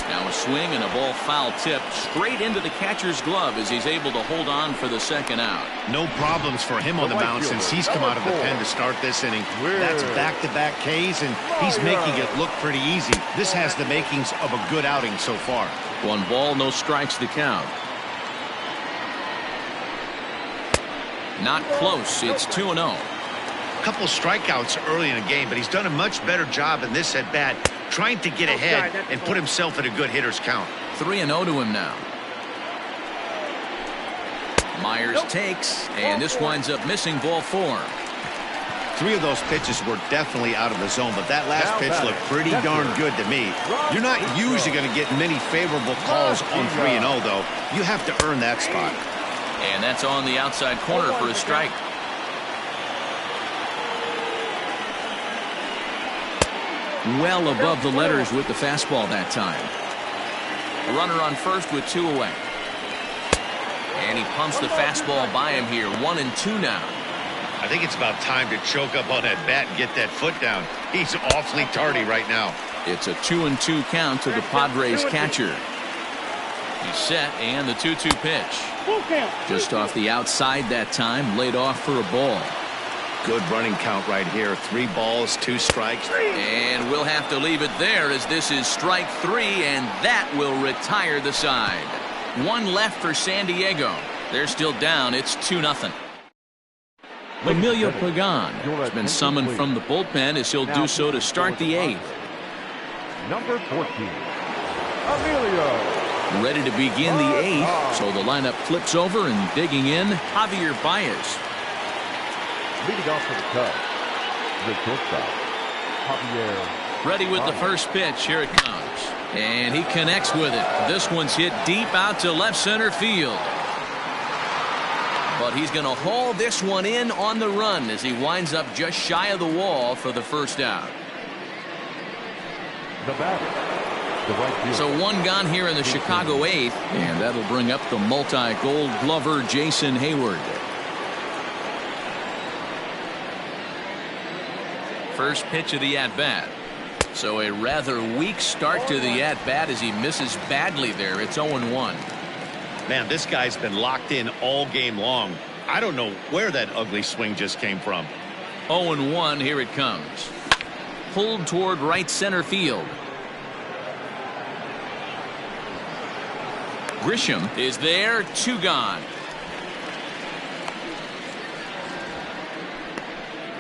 Now a swing and a ball foul tipped straight into the catcher's glove as he's able to hold on for the 2nd out. No problems for him on the mound since he's come out of the pen to start this inning. That's back-to-back Ks, and he's making it look pretty easy. This has the makings of a good outing so far. 1 ball, no strikes to count. Not close. It's 2-0. Couple strikeouts early in the game, but he's done a much better job in this at bat, trying to get ahead and put himself in a good hitter's count. 3-0 to him now. Myers takes, and this winds up missing ball 4. 3 of those pitches were definitely out of the zone, but that last pitch looked pretty darn good to me. You're not usually going to get many favorable calls on 3-0, though. You have to earn that spot. And that's on the outside corner for a strike. Well above the letters with the fastball that time. A runner on first with 2 away. And he pumps the fastball by him here. 1-2 now. I think it's about time to choke up on that bat and get that foot down. He's awfully tardy right now. It's a 2-2 count to the Padres catcher. He's set, and the 2-2 pitch. Just off the outside that time, laid off for a ball. Good running count right here. 3 balls, 2 strikes. And we'll have to leave it there as this is strike 3, and that will retire the side. 1 left for San Diego. They're still down. It's 2-0. Emilio Pagan has been summoned from the bullpen as he'll do so to start the 8th. Number 14, Emilio. Ready to begin the 8th, so the lineup flips over and digging in, Javier Baez. Leading off for the Cubs, the shortstop, Javier. Ready with the first pitch. Here it comes. And he connects with it. This one's hit deep out to left center field. But he's going to haul this one in on the run as he winds up just shy of the wall for the first out. The batter, the right fielder. So 1 gone here in the Chicago 8th, and that'll bring up the multi-gold glover Jason Hayward. First pitch of the at-bat. So a rather weak start to the at-bat as he misses badly there. It's 0-1. Man, this guy's been locked in all game long. I don't know where that ugly swing just came from. 0-1, here it comes. Pulled toward right center field. Grisham is there, 2 gone.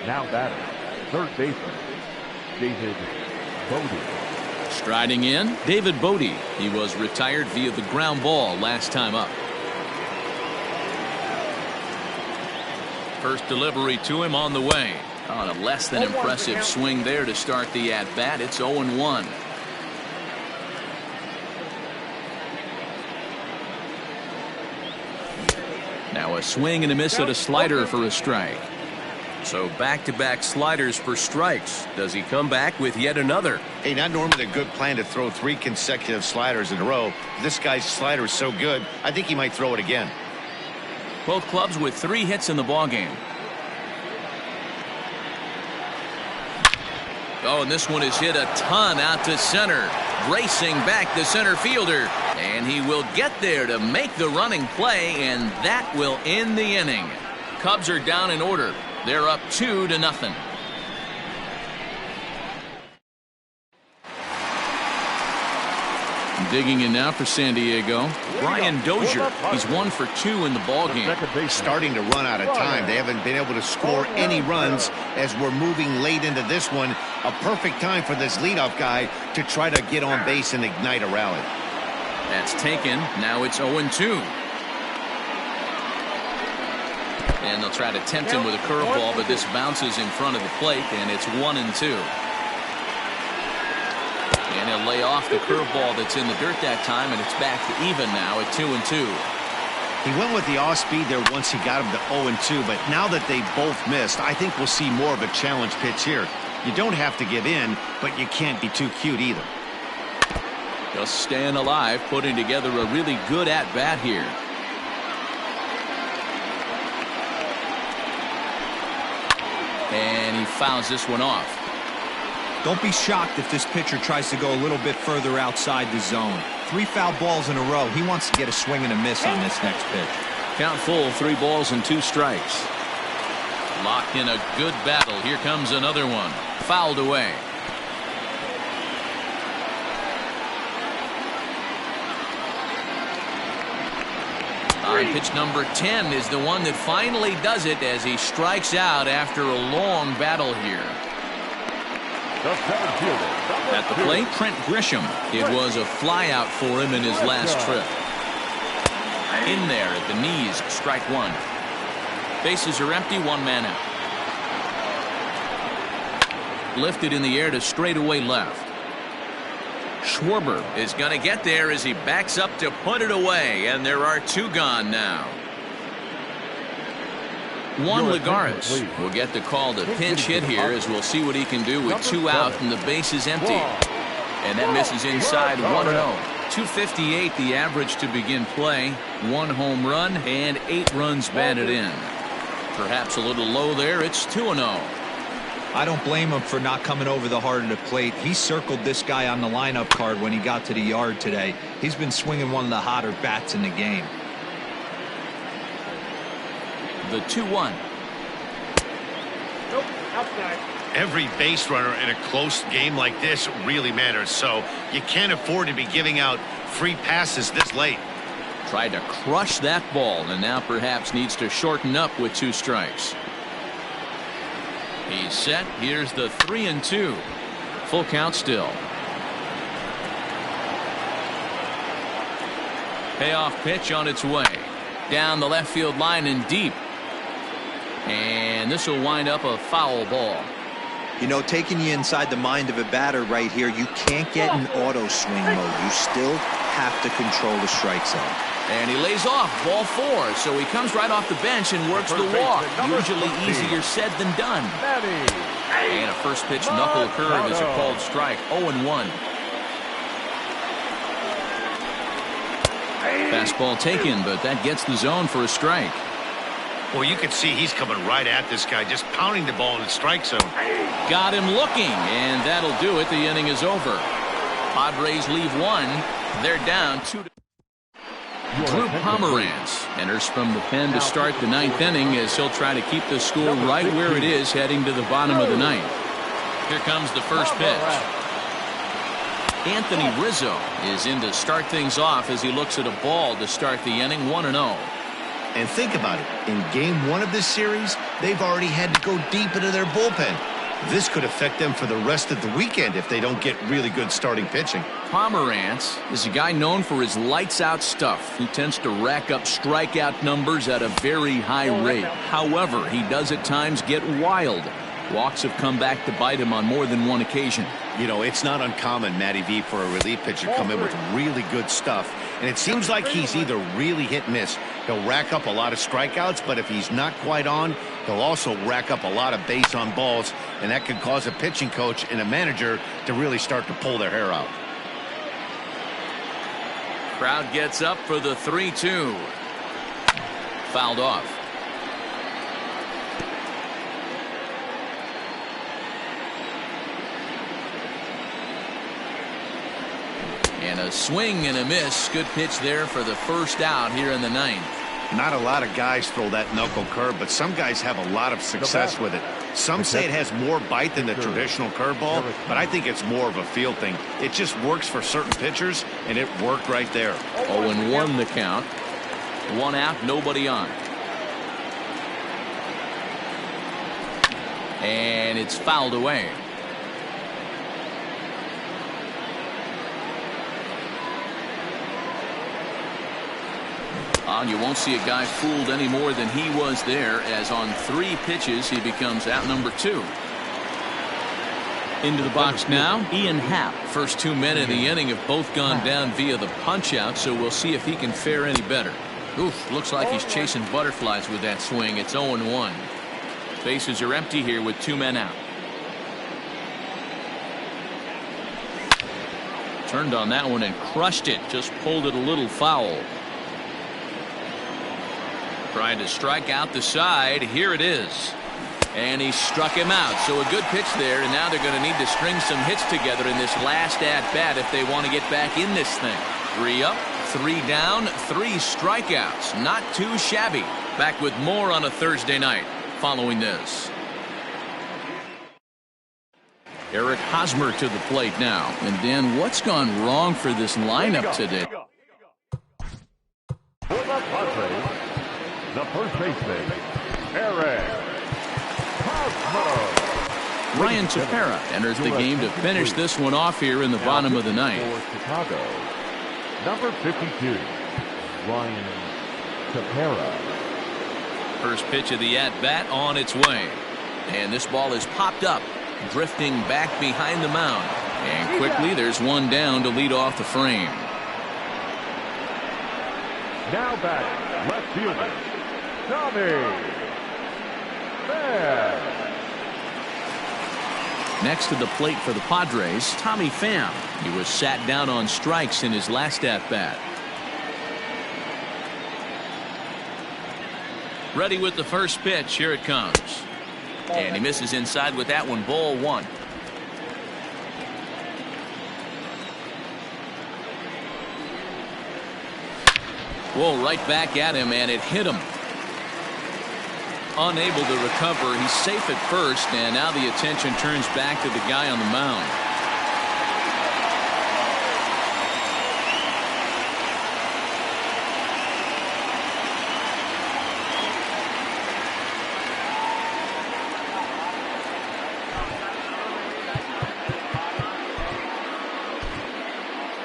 Now batter, third baseman, David Bodie. Striding in, David Bodie. He was retired via the ground ball last time up. First delivery to him on the way. On a less than impressive swing there to start the at-bat. It's 0-1. Now a swing and a miss at a slider for a strike. So back-to-back sliders for strikes. Does he come back with yet another? Hey, not normally a good plan to throw 3 consecutive sliders in a row. This guy's slider is so good, I think he might throw it again. Both clubs with 3 hits in the ballgame. Oh, and this one is hit a ton out to center. Racing back the center fielder. And he will get there to make the running play, and that will end the inning. Cubs are down in order. They're up 2-0. Digging in now for San Diego, Brian Dozier. He's 1 for 2 in the ballgame. Starting to run out of time. They haven't been able to score any runs as we're moving late into this one. A perfect time for this leadoff guy to try to get on base and ignite a rally. That's taken. Now it's 0-2. And they'll try to tempt him with a curveball, but this bounces in front of the plate, and it's 1-2. And he'll lay off the curveball that's in the dirt that time, and it's back to even now at 2-2. He went with the off-speed there once he got him to 0-2, but now that they both missed, I think we'll see more of a challenge pitch here. You don't have to give in, but you can't be too cute either. Just staying alive, putting together a really good at-bat here. And he fouls this one off. Don't be shocked if this pitcher tries to go a little bit further outside the zone. 3 foul balls in a row. He wants to get a swing and a miss on this next pitch. Count full, 3 balls and 2 strikes. Locked in a good battle. Here comes another one. Fouled away. On pitch number 10 is the one that finally does it as he strikes out after a long battle here. At the plate, Trent Grisham. It was a flyout for him in his last trip. In there at the knees, strike 1. Bases are empty, 1 man out. Lifted in the air to straightaway left. Schwarber is going to get there as he backs up to put it away, and there are 2 gone now. Juan Lagares will get the call to pinch hit here, as we'll see what he can do with 2 out and the base is empty. And that misses inside 1-0. 258 the average to begin play. 1 home run and 8 runs batted in. Perhaps a little low there. It's 2-0. I don't blame him for not coming over the heart of the plate. He circled this guy on the lineup card when he got to the yard today. He's been swinging one of the hotter bats in the game. The 2-1. Nope, outside. Every base runner in a close game like this really matters, so you can't afford to be giving out free passes this late. Tried to crush that ball, and now perhaps needs to shorten up with 2 strikes. He's set. Here's the 3-2. Full count still. Payoff pitch on its way. Down the left field line and deep. And this will wind up a foul ball. You know, taking you inside the mind of a batter right here, you can't get in auto swing mode. You still have to control the strike zone. And he lays off, ball 4, so he comes right off the bench and works the walk. Usually easier said than done. And a first pitch knuckle curve is a called strike. 0-1. Fastball taken, but that gets the zone for a strike. Well, you can see he's coming right at this guy, just pounding the ball in the strike zone. Got him looking, and that'll do it. The inning is over. Padres leave 1. They're down 2. Drew Pomeranz enters from the pen to start the 9th inning, as he'll try to keep the score right where it is heading to the bottom of the 9th. Here comes the first pitch. Anthony Rizzo is in to start things off as he looks at a ball to start the inning. 1-0. And think about it. In game 1 of this series, they've already had to go deep into their bullpen. This could affect them for the rest of the weekend if they don't get really good starting pitching. Pomeranz is a guy known for his lights-out stuff. He tends to rack up strikeout numbers at a very high rate. However, he does at times get wild. Walks have come back to bite him on more than one occasion. You know, it's not uncommon, Matty V, for a relief pitcher to come in with really good stuff. And it seems like he's either really hit and miss. He'll rack up a lot of strikeouts, but if he's not quite on, he'll also rack up a lot of base on balls, and that could cause a pitching coach and a manager to really start to pull their hair out. Crowd gets up for the 3-2. Fouled off. And a swing and a miss. Good pitch there for the first out here in the 9th. Not a lot of guys throw that knuckle curve, but some guys have a lot of success with it. Some say it has more bite than the traditional curveball, but I think it's more of a feel thing. It just works for certain pitchers, and it worked right there. 0-1 the count. 1 out, nobody on. And it's fouled away. You won't see a guy fooled any more than he was there, as on 3 pitches he becomes out number 2. Into the box now, Ian Happ. First 2 men in the inning have both gone down via the punch-out, so we'll see if he can fare any better. Oof, looks like he's chasing butterflies with that swing. It's 0-1. Bases are empty here with 2 men out. Turned on that one and crushed it. Just pulled it a little foul. Trying to strike out the side. Here it is. And he struck him out. So a good pitch there, and now they're going to need to string some hits together in this last at-bat if they want to get back in this thing. 3 up, 3 down, 3 strikeouts. Not too shabby. Back with more on a Thursday night following this. Eric Hosmer to the plate now. And Dan, what's gone wrong for this lineup today? For the Padres, the first baseman, Eric Hosmer. Ryan Tepera enters the game to finish this one off here in the bottom of the 9th. For Chicago, number 52, Ryan Tepera. First pitch of the at-bat on its way. And this ball is popped up, drifting back behind the mound. And quickly there's one down to lead off the frame. Now batting, left fielder, Tommy Next to the plate for the Padres, Tommy Pham. He was sat down on strikes in his last at-bat. Ready with the first pitch. Here it comes. And he misses inside with that one. Ball one. Whoa, right back at him, and it hit him. Unable to recover. He's safe at first, and now the attention turns back to the guy on the mound.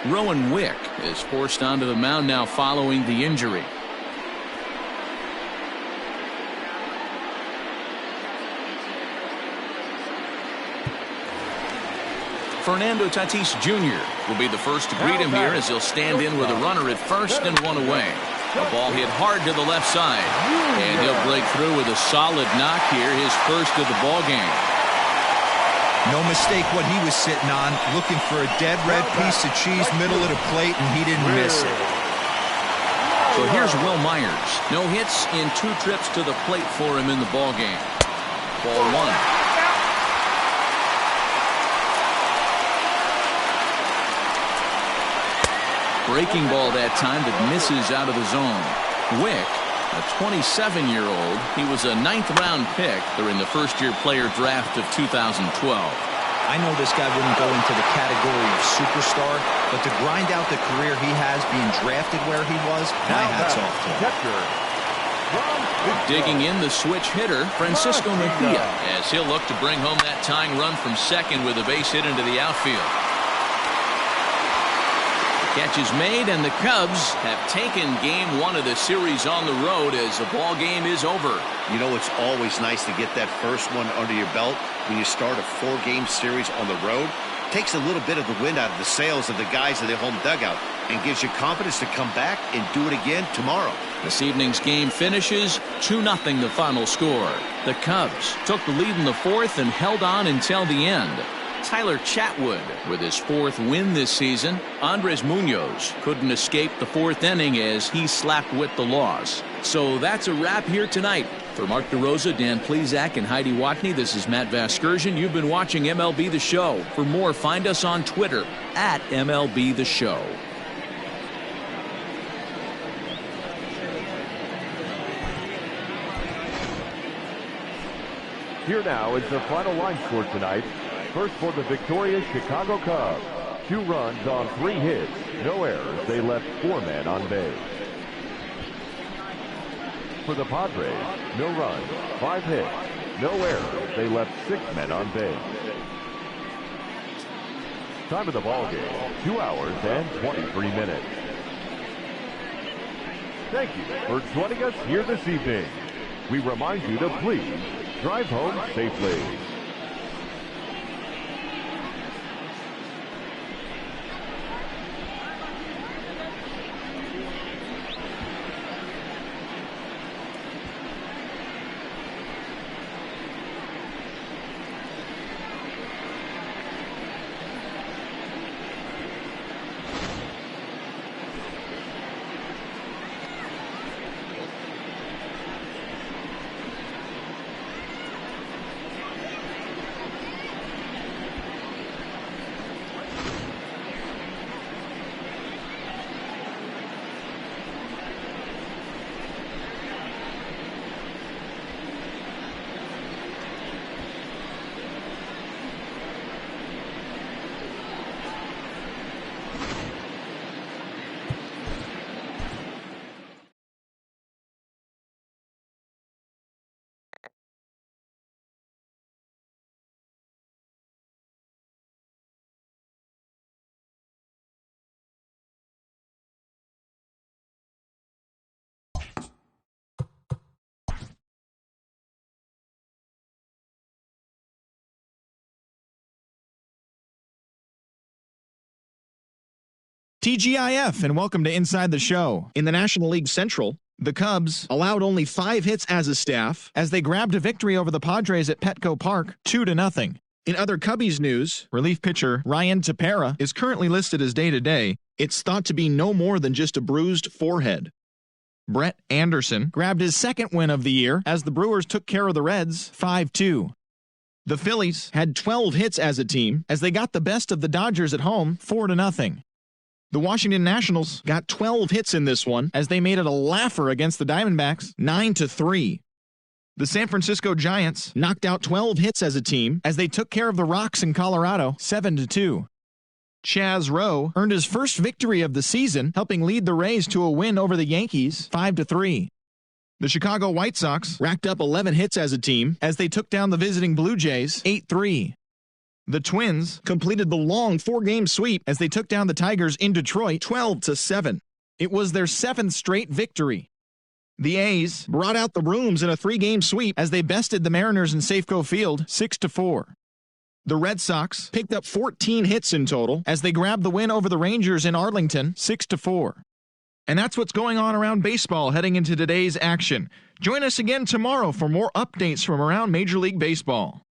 Rowan Wick is forced onto the mound now following the injury. Fernando Tatis Jr. will be the first to greet him here as he'll stand in with a runner at first and one away. The ball hit hard to the left side, and he'll break through with a solid knock here, his first of the ball game. No mistake what he was sitting on, looking for a dead red piece of cheese middle of the plate, and he didn't miss it. So here's Will Myers. No hits in 2 trips to the plate for him in the ball game. Ball one. Breaking ball that time that misses out of the zone. Wick, a 27-year-old, he was a 9th-round pick during the first-year player draft of 2012. I know this guy wouldn't go into the category of superstar, but to grind out the career he has being drafted where he was, my hat's off to him. Digging in the switch hitter, Francisco Mejia, as he'll look to bring home that tying run from second with a base hit into the outfield. Catch is made, and the Cubs have taken game 1 of the series on the road as the ball game is over. You know, it's always nice to get that first one under your belt when you start a 4-game series on the road. Takes a little bit of the wind out of the sails of the guys in the home dugout and gives you confidence to come back and do it again tomorrow. This evening's game finishes 2-0 the final score. The Cubs took the lead in the 4th and held on until the end. Tyler Chatwood with his 4th win this season. Andres Munoz couldn't escape the 4th inning as he slapped with the loss. So that's a wrap here tonight. For Mark DeRosa, Dan Plesac, and Heidi Watney, this is Matt Vasgersian. You've been watching MLB The Show. For more, find us on Twitter at MLB The Show. Here now is the final line score tonight. First for the victorious Chicago Cubs. 2 runs on 3 hits. No errors. They left 4 men on base. For the Padres, no runs, 5 hits. No errors. They left 6 men on base. Time of the ball game, 2 hours and 23 minutes. Thank you for joining us here this evening. We remind you to please drive home safely. TGIF, and welcome to Inside the Show. In the National League Central, The Cubs allowed only 5 hits as a staff as they grabbed a victory over the Padres at Petco Park 2-0. In other Cubbies news, relief pitcher Ryan Tepera is currently listed as day-to-day. It's thought to be no more than just a bruised forehead. Brett Anderson grabbed his second win of the year as the Brewers took care of the Reds 5-2. The Phillies had 12 hits as a team as they got the best of the Dodgers at home 4-0. The Washington Nationals got 12 hits in this one as they made it a laugher against the Diamondbacks 9-3. The San Francisco Giants knocked out 12 hits as a team as they took care of the Rocks in Colorado 7-2. Chaz Rowe earned his first victory of the season, helping lead the Rays to a win over the Yankees 5-3. The Chicago White Sox racked up 11 hits as a team as they took down the visiting Blue Jays 8-3. The Twins completed the long 4-game sweep as they took down the Tigers in Detroit 12-7. It was their 7th straight victory. The A's brought out the brooms in a 3-game sweep as they bested the Mariners in Safeco Field 6-4. The Red Sox picked up 14 hits in total as they grabbed the win over the Rangers in Arlington 6-4. And that's what's going on around baseball heading into today's action. Join us again tomorrow for more updates from around Major League Baseball.